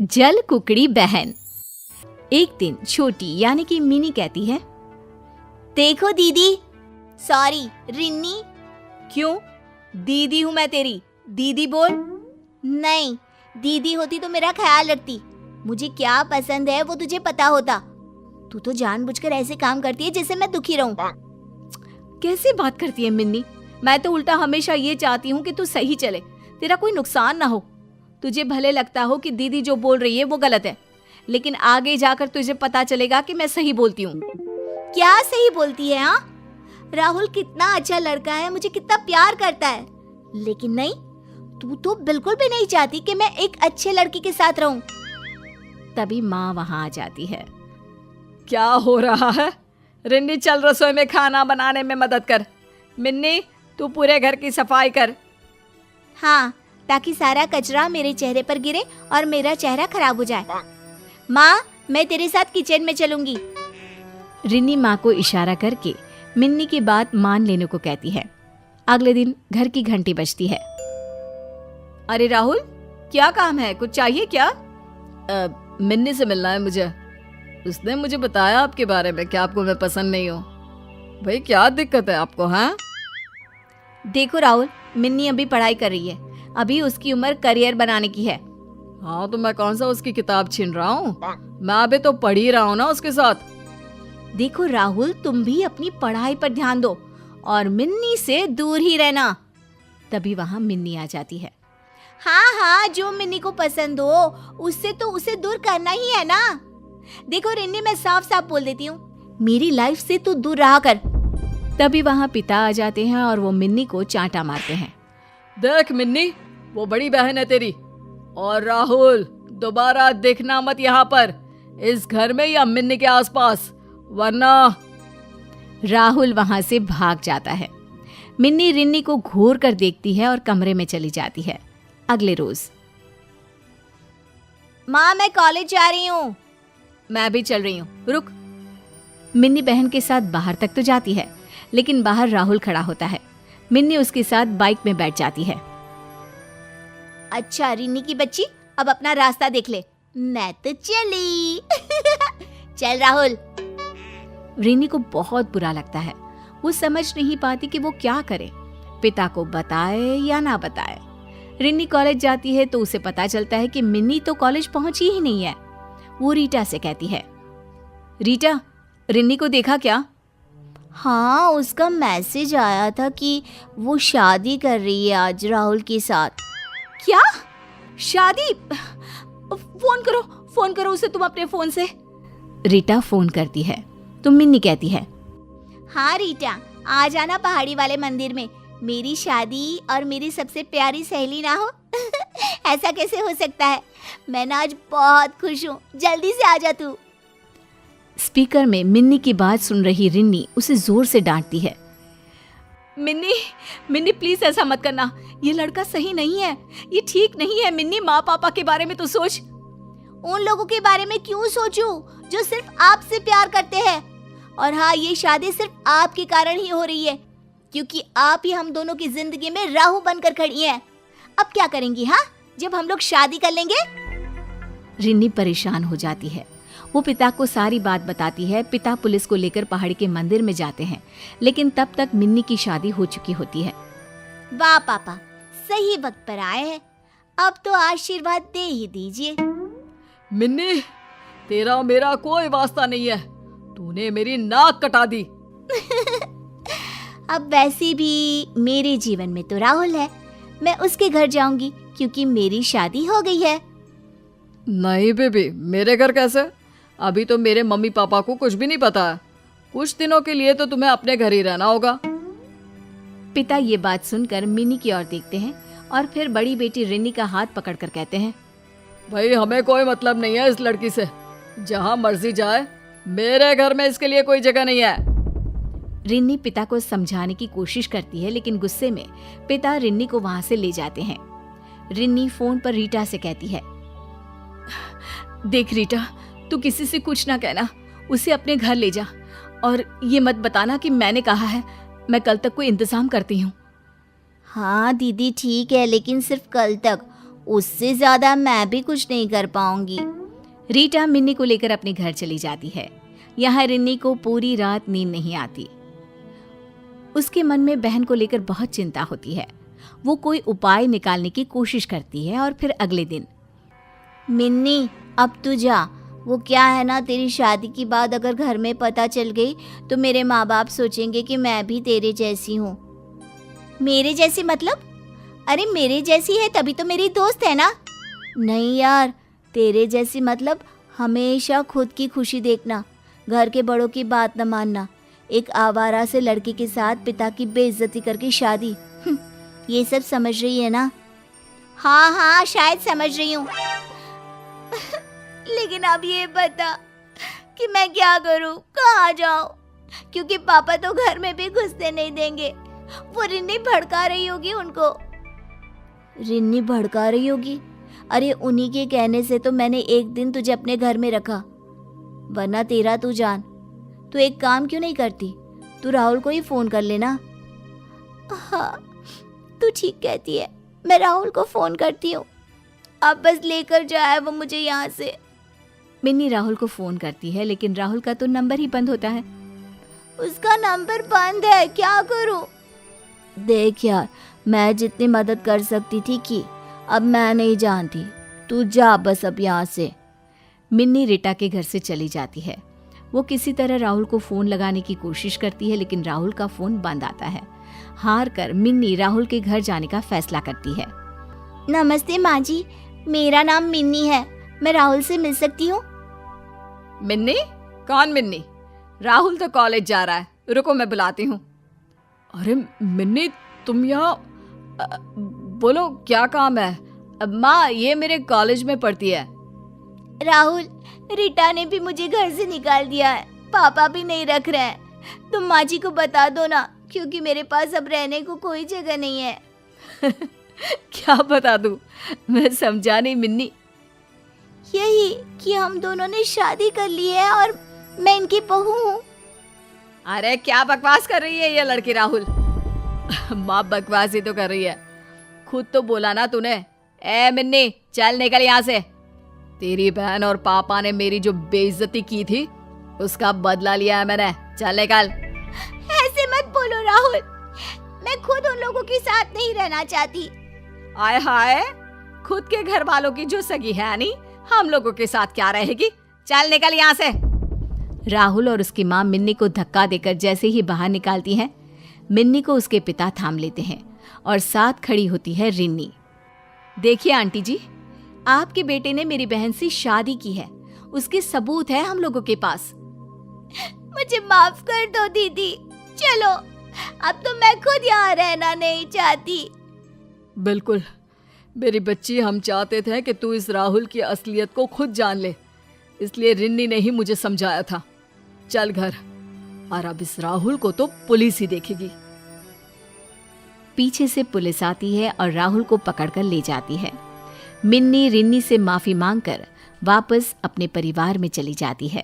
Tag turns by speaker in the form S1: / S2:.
S1: जल कुकड़ी बहन। एक दिन छोटी यानी कि मिनी कहती है,
S2: देखो दीदी, सॉरी रिन्नी।
S1: क्यों? दीदी हूँ मैं तेरी, दीदी बोल।
S2: नहीं, दीदी होती तो मेरा ख्याल रखती। मुझे क्या पसंद है वो तुझे पता होता। तू तो जानबूझकर ऐसे काम करती है जिससे मैं दुखी रहूं।
S1: कैसी बात करती है मिन्नी? मैं तो उल्टा हमेशा ये चाहती हूँ कि तू सही चले, तेरा कोई नुकसान ना हो। तुझे भले लगता हो कि दीदी जो बोल रही है वो गलत है, लेकिन आगे जाकर तुझे पता चलेगा कि मैं सही बोलती हूँ।
S2: क्या सही बोलती है? हाँ, राहुल कितना अच्छा लड़का है, मुझे कितना प्यार करता है, लेकिन नहीं, तू तो बिल्कुल भी नहीं चाहती कि मैं एक अच्छे लड़के के साथ रहूं।
S1: तभी माँ वहां आ जाती है। क्या हो रहा है? रिन्नी चल रसोई में खाना बनाने में मदद कर। मिन्नी तू पूरे घर की सफाई कर।
S2: हाँ, ताकि सारा कचरा मेरे चेहरे पर गिरे और मेरा चेहरा खराब हो जाए। माँ, मैं तेरे साथ किचन में चलूंगी।
S1: रिन्नी माँ को इशारा करके मिन्नी की बात मान लेने को कहती है। अगले दिन घर की घंटी बजती है। अरे राहुल, क्या काम है? कुछ चाहिए क्या? मिन्नी से मिलना है मुझे। उसने मुझे बताया आपके बारे में कि आपको मैं पसंद नहीं हूँ। भाई क्या दिक्कत है आपको? हाँ देखो राहुल, मिन्नी अभी पढ़ाई कर रही है, अभी उसकी उम्र करियर बनाने की है। हाँ तो मैं कौन सा उसकी किताब छीन रहा हूँ? मैं अभी तो पढ़ ही रहा हूँ ना उसके साथ। देखो राहुल, तुम भी अपनी पढ़ाई पर ध्यान दो और मिन्नी से दूर ही रहना। तभी वहाँ मिन्नी आ जाती है।
S2: हाँ हाँ, जो मिन्नी को पसंद हो उससे तो उसे दूर करना ही है ना। देखो रिन्नी, मैं साफ साफ बोल देती हूँ, मेरी लाइफ से तू दूर रहा कर।
S1: तभी वहाँ पिता आ जाते हैं और वो मिन्नी को चांटा मारते हैं। देख मिन्नी, वो बड़ी बहन है तेरी। और राहुल, दोबारा देखना मत यहाँ पर, इस घर में या मिन्नी के आसपास, वरना। राहुल वहां से भाग जाता है। मिन्नी रिन्नी को घूर कर देखती है और कमरे में चली जाती है। अगले रोज,
S2: माँ मैं कॉलेज जा रही हूँ।
S1: मैं भी चल रही हूँ, रुक। मिन्नी बहन के साथ बाहर तक तो जाती है, लेकिन बाहर राहुल खड़ा होता है। मिन्नी उसके साथ बाइक में बैठ जाती है।
S2: अच्छा रिन्नी की बच्ची, अब अपना रास्ता देख ले, मैं तो चली। चल राहुल।
S1: रिन्नी को बहुत बुरा लगता है। वो समझ नहीं पाती कि वो क्या करे, पिता को बताए या ना बताए। रिन्नी कॉलेज जाती है तो उसे पता चलता है कि मिन्नी तो कॉलेज पहुंची ही नहीं है। वो रीटा से कहती है, रीटा, रिन्नी को देखा क्या?
S2: हाँ, उसका मैसेज आया था कि वो शादी कर रही है आज राहुल के साथ।
S1: क्या? शादी? फोन करो उसे तुम अपने फोन से। रीटा फोन करती है तो मिन्नी कहती है,
S2: हाँ रीटा, आ जाना पहाड़ी वाले मंदिर में, मेरी शादी और मेरी सबसे प्यारी सहेली ना हो। ऐसा कैसे हो सकता है? मैं ना आज बहुत खुश हूँ, जल्दी से आ जा तू।
S1: स्पीकर में मिन्नी की बात सुन रही रिन्नी उसे जोर से डांटती है। मिन्नी प्लीज ऐसा मत करना, ये लड़का सही नहीं है, ये ठीक नहीं है। मिन्नी, माँ पापा के बारे में तो सोच।
S2: उन लोगों के बारे में क्यों सोचूं जो सिर्फ आपसे प्यार करते हैं? और हाँ, ये शादी सिर्फ आपके कारण ही हो रही है, क्योंकि आप ही हम दोनों की जिंदगी में राहु बनकर खड़ी हैं। अब क्या करेंगी हाँ, जब हम लोग शादी कर लेंगे?
S1: रिन्नी परेशान हो जाती है। वो पिता को सारी बात बताती है। पिता पुलिस को लेकर पहाड़ी के मंदिर में जाते हैं, लेकिन तब तक मिन्नी की शादी हो चुकी होती है।
S2: वाह पापा, सही वक्त पर आए हैं, अब तो आशीर्वाद दे ही दीजिए।
S1: मिन्नी, तेरा और मेरा कोई वास्ता नहीं है, तूने मेरी नाक कटा दी।
S2: अब वैसे भी मेरे जीवन में तो राहुल है, मैं उसके घर जाऊंगी क्योंकि मेरी शादी हो गई है।
S1: नहीं बेबी, मेरे घर कैसे? अभी तो मेरे मम्मी पापा को कुछ भी नहीं पता है। कुछ दिनों के लिए तो तुम्हें अपने घर ही रहना होगा। पिता ये बात सुनकर मिन्नी की ओर देखते हैं और फिर बड़ी बेटी रिन्नी का हाथ पकड़कर कहते हैं, भाई हमें कोई मतलब नहीं है इस लड़की से, जहां मर्जी जाए, मेरे घर में इसके लिए कोई जगह नहीं है। रिन्नी पिता को समझाने की कोशिश करती है, लेकिन गुस्से में पिता रिन्नी को वहां से ले जाते हैं। रिन्नी फोन पर रीटा से कहती है, देख रीटा, तू किसी से कुछ ना कहना, उसे अपने घर ले जा और ये मत बताना कि मैंने कहा है। मैं कल तक कोई इंतजाम करती हूँ।
S2: हाँ दीदी ठीक है, लेकिन सिर्फ कल तक, उससे ज्यादा मैं भी कुछ नहीं कर पाऊंगी।
S1: रीटा मिन्नी को लेकर अपने घर चली जाती है। यहाँ रिन्नी को पूरी रात नींद नहीं आती। उसके मन में बहन को लेकर बहुत चिंता होती है। वो कोई उपाय निकालने की कोशिश करती है और फिर अगले दिन,
S2: मिन्नी अब तू जा। वो क्या है ना, तेरी शादी की बात अगर घर में पता चल गई तो मेरे माँ बाप सोचेंगे कि मैं भी तेरे जैसी हूँ। मेरे जैसी मतलब? अरे मेरे जैसी है तभी तो मेरी दोस्त है ना। नहीं यार, तेरे जैसी मतलब हमेशा खुद की खुशी देखना, घर के बड़ों की बात न मानना, एक आवारा से लड़की के साथ पिता की बेइज्जती करके शादी। ये सब समझ रही है ना? हाँ हाँ, शायद समझ रही हूँ। लेकिन अब ये बता कि मैं क्या करूँ, कहाँ जाऊँ? क्योंकि पापा तो घर में भी घुसने नहीं देंगे। वो रिन्नी भड़का रही होगी उनको। रिन्नी भड़का रही होगी? अरे उन्हीं के कहने से तो मैंने एक दिन तुझे अपने घर में रखा, वरना तेरा तू जान। तू एक काम क्यों नहीं करती, तू राहुल को ही फोन कर लेना। हाँ तू ठीक कहती है, मैं राहुल को फोन करती हूँ। अब बस लेकर जाए वो मुझे यहाँ से।
S1: मिन्नी राहुल को फोन करती है लेकिन राहुल का तो नंबर ही बंद होता है।
S2: उसका नंबर बंद है, क्या करूँ? देख यार, मैं जितनी मदद कर सकती थी की, अब मैं नहीं जानती। तू जा बस अब यहाँ से।
S1: मिन्नी रीटा के घर से चली जाती है। वो किसी तरह राहुल को फोन लगाने की कोशिश करती है लेकिन राहुल का फोन बंद आता है। हार कर मिन्नी राहुल के घर जाने का फैसला करती है।
S2: नमस्ते माँ जी, मेरा नाम मिन्नी है, मैं राहुल से मिल सकती हूँ?
S1: मिन्नी? कौन मिन्नी? राहुल तो कॉलेज जा रहा है, रुको मैं बुलाती हूँ। अरे मिन्नी, तुम यहाँ? बोलो क्या काम है? माँ, ये मेरे कॉलेज में पढ़ती है।
S2: राहुल, रीटा ने भी मुझे घर से निकाल दिया है, पापा भी नहीं रख रहे हैं। तुम माँ जी को बता दो ना, क्योंकि मेरे पास अब रहने को कोई जगह नहीं है।
S1: क्या बता दूँ? मैं समझा नहीं मिन्नी।
S2: यही कि हम दोनों ने शादी कर ली है और मैं इनकी बहू हूँ।
S1: अरे क्या बकवास कर रही है ये लड़की राहुल? माँ बकवास ही तो कर रही है, खुद तो बोला ना तूने। ए मिन्नी, चल निकल यहाँ से। तेरी बहन और पापा ने मेरी जो बेइज्जती की थी उसका बदला लिया है मैंने, चल निकल।
S2: ऐसे मत बोलो राहुल, मैं खुद उन लोगों के साथ नहीं रहना चाहती।
S1: आय हाय, खुद के घर वालों की जो सगी है नहीं, हम लोगों के साथ क्या रहेगी? चल निकल यहाँ से। राहुल और उसकी माँ मिन्नी को धक्का देकर जैसे ही बाहर निकालती हैं, मिन्नी को उसके पिता थाम लेते हैं और साथ खड़ी होती है रिन्नी। देखिए आंटी जी, आपके बेटे ने मेरी बहन से शादी की है, उसके सबूत है हम लोगों के पास।
S2: मुझे माफ कर दो दीदी, चलो अब तो मैं खुद यहाँ रहना नहीं चाहती।
S1: बिल्कुल मेरी बच्ची, हम चाहते थे कि तू इस राहुल की असलियत को खुद जान ले, इसलिए रिन्नी ने ही मुझे समझाया था। चल घर, और अब इस राहुल को तो पुलिस ही देखेगी। पीछे से पुलिस आती है और राहुल को पकड़कर ले जाती है। मिन्नी रिन्नी से माफी मांगकर वापस अपने परिवार में चली जाती है।